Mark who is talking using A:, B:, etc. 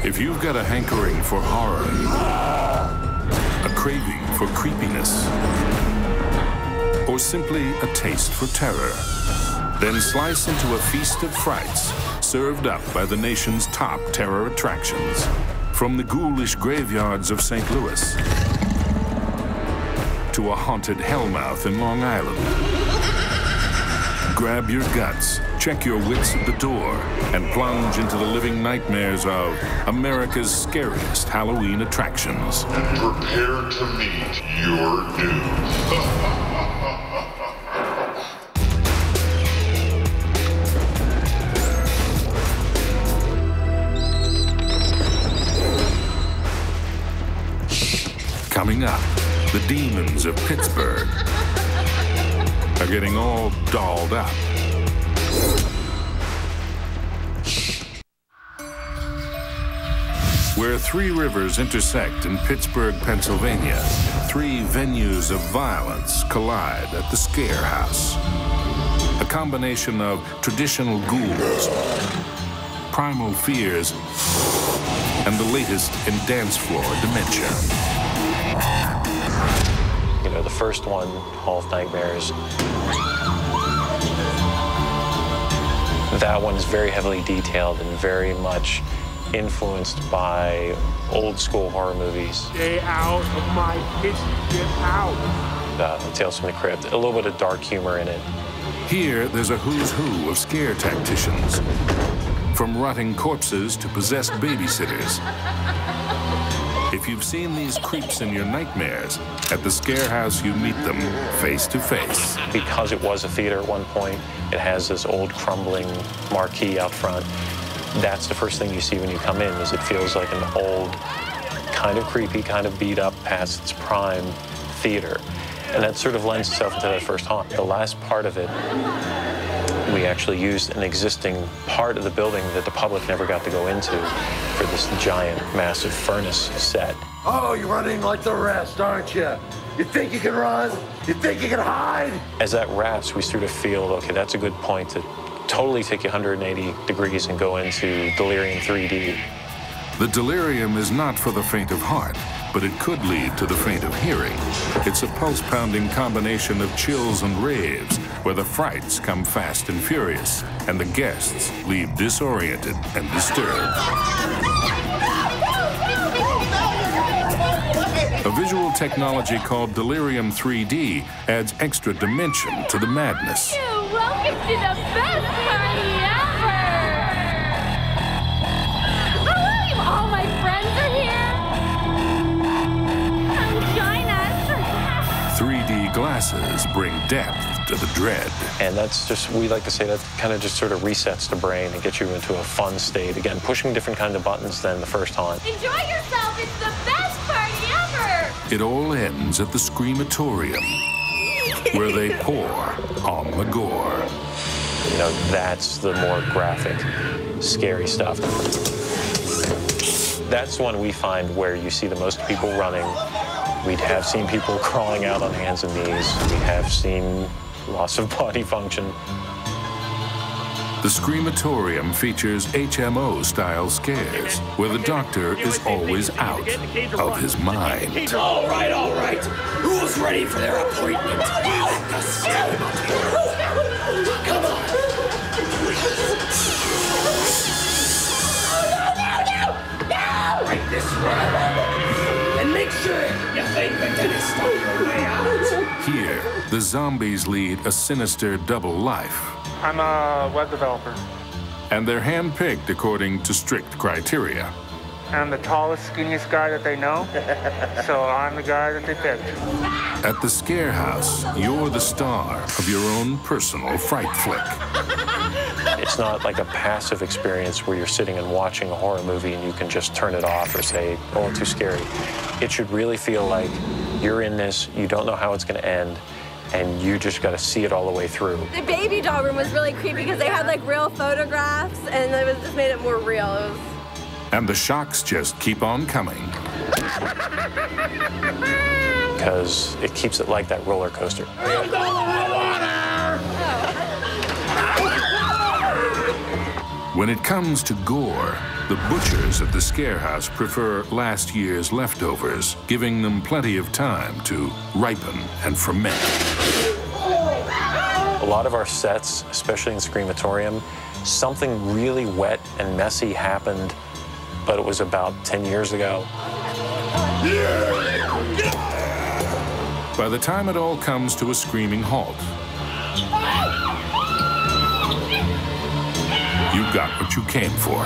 A: If you've got a hankering for horror, a craving for creepiness, or simply a taste for terror, then slice into a feast of frights served up by the nation's top terror attractions. From the ghoulish graveyards of St. Louis to a haunted hellmouth in Long Island. Grab your guts, check your wits at the door, and plunge into the living nightmares of America's scariest Halloween attractions.
B: And prepare to meet your doom.
A: Coming up, the demons of Pittsburgh are getting all dolled up. Where three rivers intersect in Pittsburgh, Pennsylvania, three venues of violence collide at the ScareHouse. A combination of traditional ghouls, primal fears, and the latest in dance floor dementia.
C: You know, the first one, Hall of Nightmares, that one is very heavily detailed and very much influenced by old school horror movies.
D: Stay out of my kitchen, get out.
C: Tales from the Crypt, a little bit of dark humor in it.
A: Here, there's a who's who of scare tacticians, from rotting corpses to possessed babysitters. If you've seen these creeps in your nightmares, at the ScareHouse you meet them face to face.
C: Because it was a theater at one point, it has this old crumbling marquee out front. That's the first thing you see when you come in, is it feels like an old, kind of creepy, kind of beat up past its prime theater. And that sort of lends itself into that first haunt. The last part of it, we actually used an existing part of the building that the public never got to go into for this giant, massive furnace set.
E: Oh, you're running like the rest, aren't you? You think you can run? You think you can hide?
C: As that wraps, we sort of feel, okay, that's a good point to totally take you 180 degrees and go into Delirium 3D.
A: The delirium is not for the faint of heart, but it could lead to the faint of hearing. It's a pulse-pounding combination of chills and raves, where the frights come fast and furious, and the guests leave disoriented and disturbed. A visual technology called Delirium 3D adds extra dimension to the madness.
F: Welcome to the best party ever! Oh, all my friends are here! Come join us!
A: 3D glasses bring depth to the dread.
C: And that's just, we like to say that kind of just sort of resets the brain and gets you into a fun state. Again, pushing different kinds of buttons than the first haunt.
F: Enjoy yourself, it's the best party ever!
A: It all ends at the Screamatorium, where they pour on the gore.
C: You know, that's the more graphic, scary stuff. That's one we find where you see the most people running. We have seen people crawling out on hands and knees. We have seen loss of body function.
A: The Screamatorium features HMO-style scares, where the doctor is always out of his mind.
E: All right. Who's ready for their appointment? Come on. No! Right this way. And make sure you think the dentist on your way out.
A: Here, the zombies lead a sinister double life.
D: I'm a web developer.
A: And they're handpicked according to strict criteria.
D: I'm the tallest, skinniest guy that they know, so I'm the guy that they picked.
A: At the ScareHouse, you're the star of your own personal fright flick.
C: It's not like a passive experience where you're sitting and watching a horror movie and you can just turn it off or say, oh, too scary. It should really feel like you're in this, you don't know how it's going to end, and you just got to see it all the way through.
G: The baby doll room was really creepy because they had like real photographs, and it just made it more real.
A: And the shocks just keep on coming.
C: Because it keeps it like that roller coaster.
A: When it comes to gore, the butchers at the ScareHouse prefer last year's leftovers, giving them plenty of time to ripen and ferment.
C: A lot of our sets, especially in Screamatorium, something really wet and messy happened, but it was about 10 years ago.
A: By the time it all comes to a screaming halt, you got what you came for.